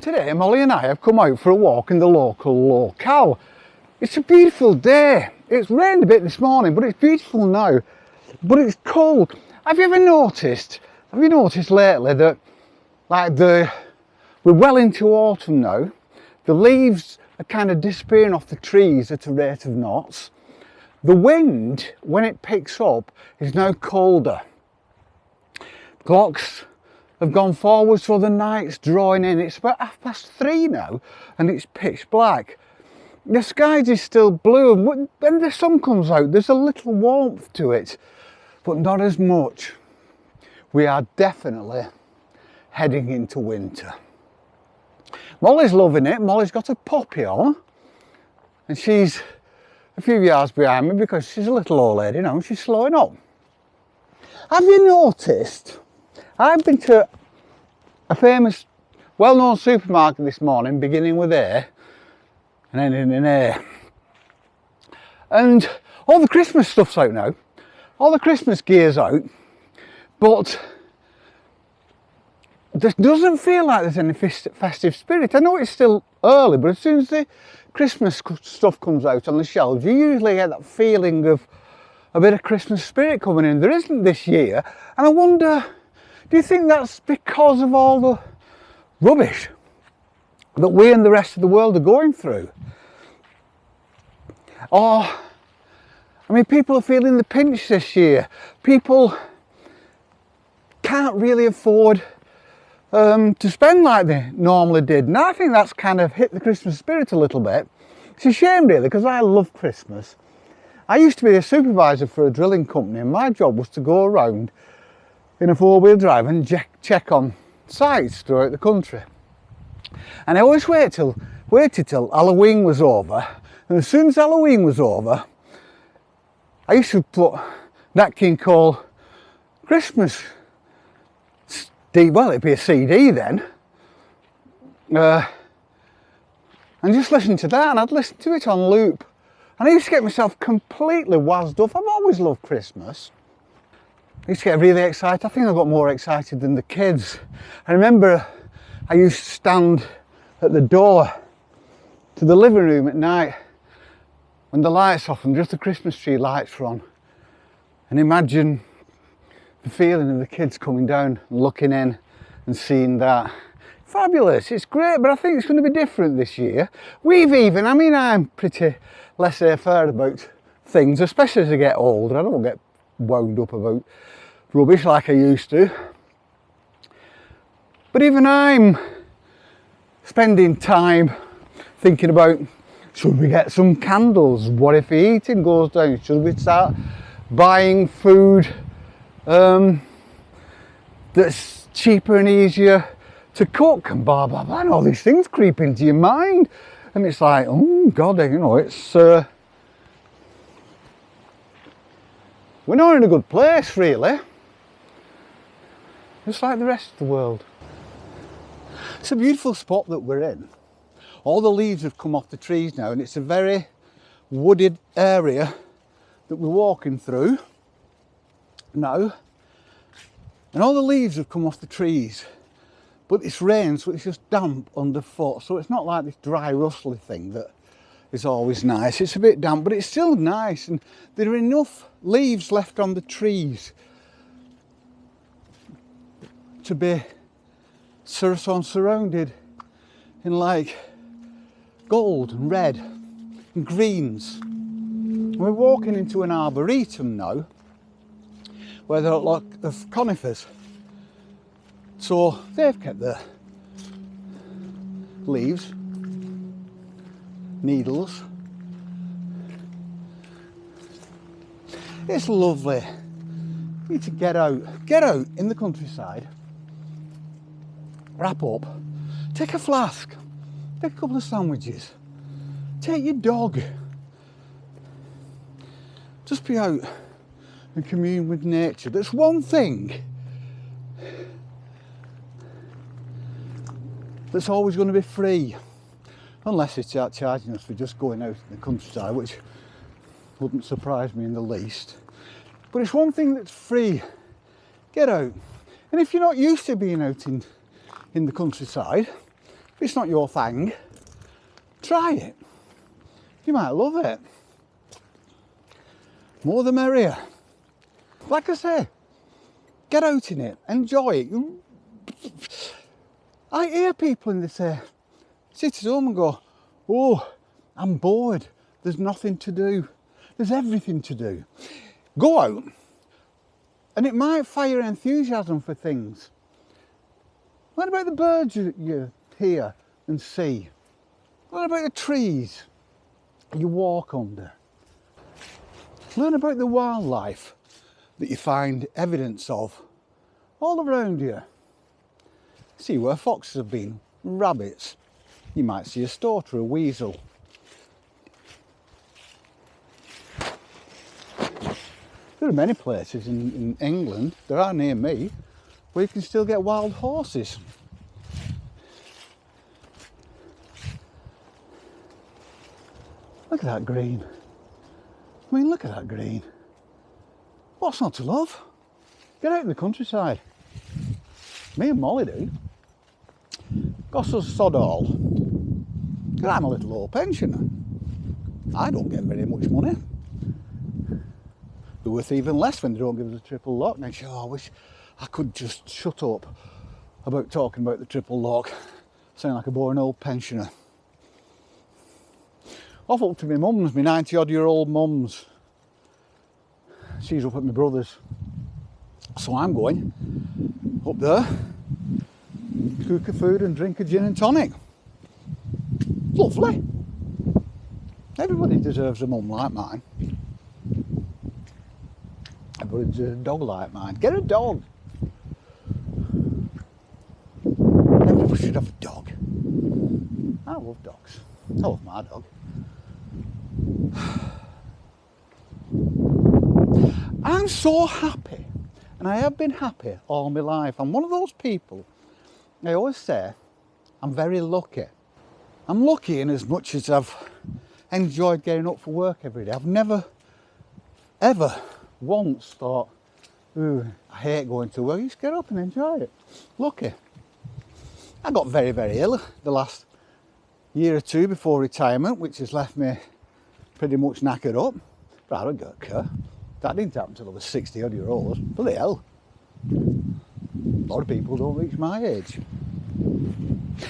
Today Molly and I have come out for a walk in the local locale. It's a beautiful day. It's rained a bit this morning, but it's beautiful now. But it's cold. Have you noticed lately that we're well into autumn now. The leaves are kind of disappearing off the trees at a rate of knots. The wind, when it picks up, is now colder. Clocks have gone forward, so the night's drawing in. It's about 3:30 now and it's pitch black. The sky is still blue, and when the sun comes out there's a little warmth to it, but not as much. We are definitely heading into winter. Molly's loving it. Molly's got a poppy on and she's a few yards behind me because she's a little old lady now and she's slowing up. Have you noticed, I've been to a famous, well-known supermarket this morning, beginning with A and ending in A. And all the Christmas stuff's out now. All the Christmas gear's out. But this doesn't feel like there's any festive spirit. I know it's still early, but as soon as the Christmas stuff comes out on the shelves, you usually get that feeling of a bit of Christmas spirit coming in. There isn't this year, and I wonder, do you think that's because of all the rubbish that we and the rest of the world are going through? Or, I mean, people are feeling the pinch this year. People can't really afford to spend like they normally did. And I think that's kind of hit the Christmas spirit a little bit. It's a shame really, because I love Christmas. I used to be a supervisor for a drilling company, and my job was to go around in a four-wheel drive and check on sites throughout the country. And I always waited till Halloween was over, and as soon as Halloween was over, I used to put Nat King Cole Christmas, well, it'd be a CD then, and just listen to that, and I'd listen to it on loop, and I used to get myself completely wazzed up. I've always loved Christmas. I used to get really excited. I think I got more excited than the kids. I remember I used to stand at the door to the living room at night when the lights off and just the Christmas tree lights were on, and imagine the feeling of the kids coming down and looking in and seeing that. Fabulous, it's great, but I think it's going to be different this year. I'm pretty laissez-faire about things, especially as I get older. I don't get wound up about rubbish like I used to. But even I'm spending time thinking about, should we get some candles? What if the heating goes down? Should we start buying food that's cheaper and easier to cook, and blah blah blah, and all these things creep into your mind, and it's like, oh god, it's we're not in a good place really, just like the rest of the world. It's a beautiful spot that we're in. All the leaves have come off the trees now, and it's a very wooded area that we're walking through now, and all the leaves have come off the trees, but it's rain, so it's just damp underfoot, so it's not like this dry rustly thing that is always nice. It's a bit damp, but it's still nice, and there are enough leaves left on the trees to be surrounded in like gold and red and greens. We're walking into an arboretum now where there are a lot of conifers, so they've kept their leaves, needles. It's lovely. You need to get out in the countryside, wrap up, take a flask, take a couple of sandwiches, take your dog, just be out and commune with nature. That's one thing that's always going to be free, unless they start charging us for just going out in the countryside, which wouldn't surprise me in the least. But it's one thing that's free. Get out. And if you're not used to being out in the countryside, If it's not your thing, try it. You might love it. More the merrier. Like I say, get out in it, enjoy it. I hear people and they say, sit at home and go, oh, I'm bored. There's nothing to do. There's everything to do. Go out and it might fire enthusiasm for things. What about the birds you hear and see? What about the trees you walk under? Learn about the wildlife that you find evidence of all around you. See where foxes have been, rabbits. You might see a stoat or a weasel. There are many places in England, there are near me, where you can still get wild horses. Look at that green. I mean, look at that green. What's not to love? Get out in the countryside. Me and Molly do. Costs us sod all. I'm a little old pensioner. I don't get very much money. They're worth even less when they don't give us a triple lock. And I say, oh, I wish I could just shut up about talking about the triple lock. Sound like a boring old pensioner. Off up to my mum's, my 90-odd-year-old mum's. She's up at my brother's. So I'm going up there, cook a food and drink a gin and tonic. Lovely. Everybody deserves a mum like mine. Everybody deserves a dog like mine. Get a dog. Everybody should have a dog. I love dogs. I love my dog. I'm so happy, and I have been happy all my life. I'm one of those people, I always say, I'm very lucky. I'm lucky in as much as I've enjoyed getting up for work every day. I've never, ever once thought, ooh, I hate going to work. You just get up and enjoy it. Lucky. I got very, very ill the last year or two before retirement, which has left me pretty much knackered up. But I don't get care. That didn't happen until I was 60-odd year old. Bloody hell. A lot of people don't reach my age.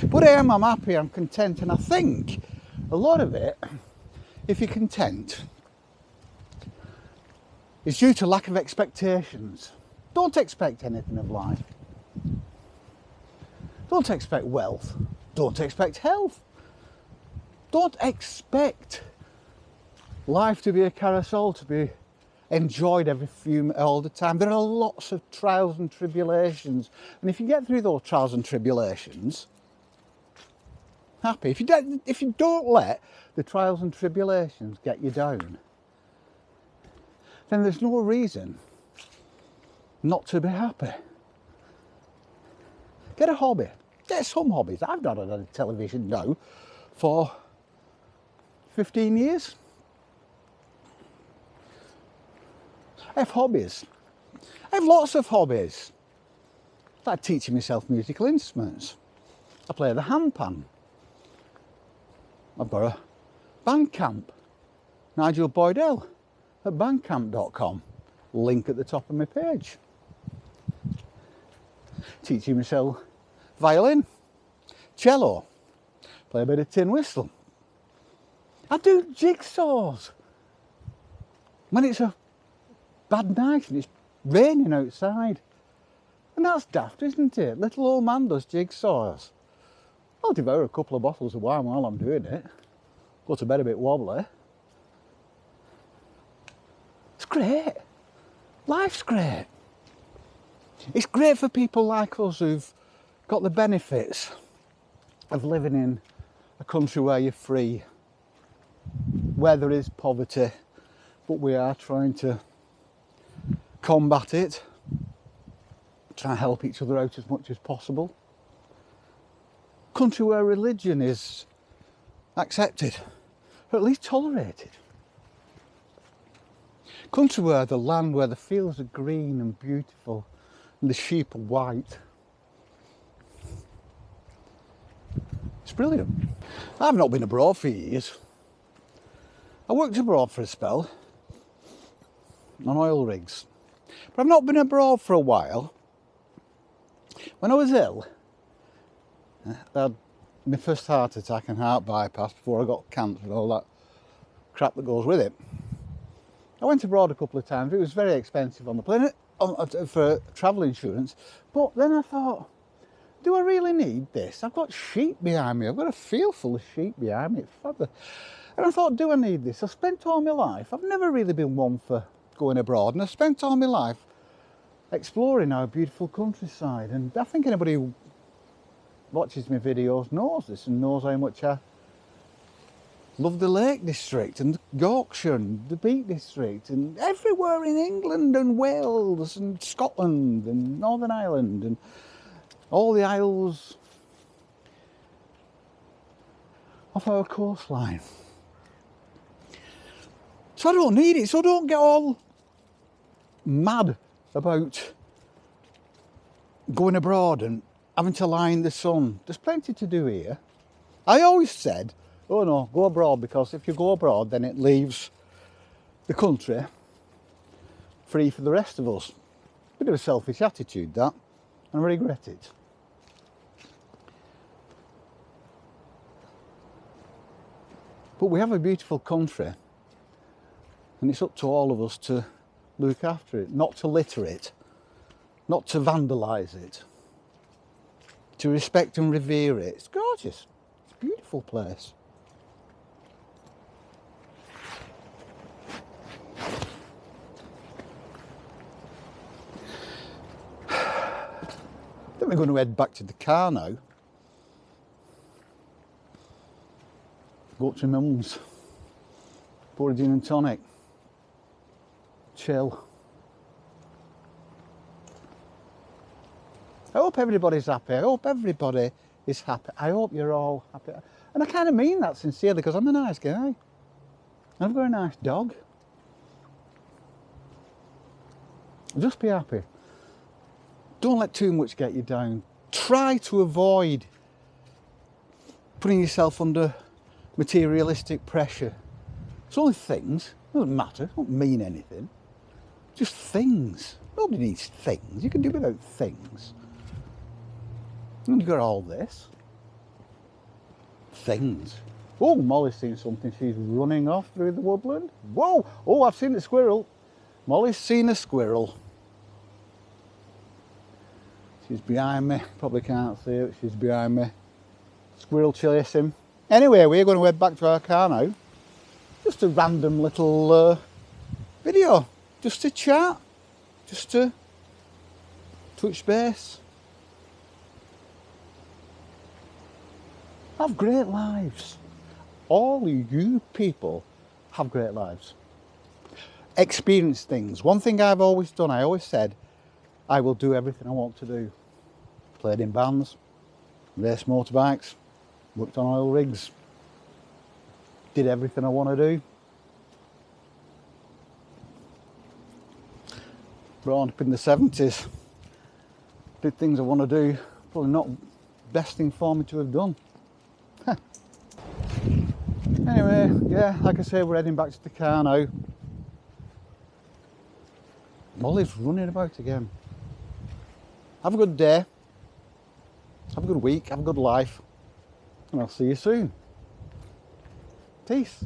But I'm happy, I'm content, and I think a lot of it, if you're content, is due to lack of expectations. Don't expect anything of life. Don't expect wealth. Don't expect health. Don't expect life to be a carousel, to be enjoyed all the time. There are lots of trials and tribulations, and if you get through those trials and tribulations, happy. If you don't let the trials and tribulations get you down, then there's no reason not to be happy. Get a hobby. Get some hobbies. I've not had a television now for 15 years. I have hobbies. I have lots of hobbies. Like teaching myself musical instruments. I play the handpan. I've got a Bandcamp. Nigel Boydell at bandcamp.com. Link at the top of my page. Teaching myself violin, cello, play a bit of tin whistle. I do jigsaws. When it's a bad night and it's raining outside. And that's daft, isn't it? Little old man does jigsaws. I'll devour a couple of bottles of wine while I'm doing it. Go to bed a bit wobbly. It's great. Life's great. It's great for people like us who've got the benefits of living in a country where you're free, where there is poverty, but we are trying to combat it, try and help each other out as much as possible. Country where religion is accepted, or at least tolerated. Country where the land, where the fields are green and beautiful and the sheep are white. It's brilliant. I've not been abroad for years. I worked abroad for a spell on oil rigs, but I've not been abroad for a while. When I was ill, I had my first heart attack and heart bypass before I got cancer and all that crap that goes with it. I went abroad a couple of times. It was very expensive on the plane for travel insurance, but then I thought, do I really need this? I've got sheep behind me. I've got a field full of sheep behind me. It's fabulous. And I thought, do I need this? I spent all my life. I've never really been one for going abroad, and I spent all my life exploring our beautiful countryside. And I think anybody who watches my videos knows this and knows how much I love the Lake District and Yorkshire and the Peak District and everywhere in England and Wales and Scotland and Northern Ireland and all the isles off our coastline. So I don't need it, so don't get all mad about going abroad and having to lie in the sun. There's plenty to do here. I always said, oh no, go abroad, because if you go abroad then it leaves the country free for the rest of us. Bit of a selfish attitude that, and I regret it. But we have a beautiful country, and it's up to all of us to look after it, not to litter it, not to vandalise it, to respect and revere it. It's gorgeous. It's a beautiful place. I think we're going to head back to the car now. Go up to mum's, pour a gin and tonic, chill. I hope everybody's happy. I hope everybody is happy. I hope you're all happy. And I kind of mean that sincerely, because I'm a nice guy. I've got a nice dog. Just be happy. Don't let too much get you down. Try to avoid putting yourself under materialistic pressure. It's only things. It doesn't matter. It don't mean anything. Just things. Nobody needs things. You can do without things. And you've got all this. Things. Oh, Molly's seen something. She's running off through the woodland. Whoa! Oh, I've seen a squirrel. Molly's seen a squirrel. She's behind me. Probably can't see it. She's behind me. Squirrel chasing. Anyway, we're going to head back to our car now. Just a random little video. Just to chat. Just to touch base. Have great lives. All you people have great lives. Experience things. One thing I've always done, I always said, I will do everything I want to do. Played in bands, raced motorbikes, worked on oil rigs, did everything I want to do. Brought up in the 70s, did things I want to do. Probably not the best thing for me to have done. Anyway, yeah, like I say, we're heading back to the car now. Molly's running about again. Have a good day. Have a good week. Have a good life. And I'll see you soon. Peace.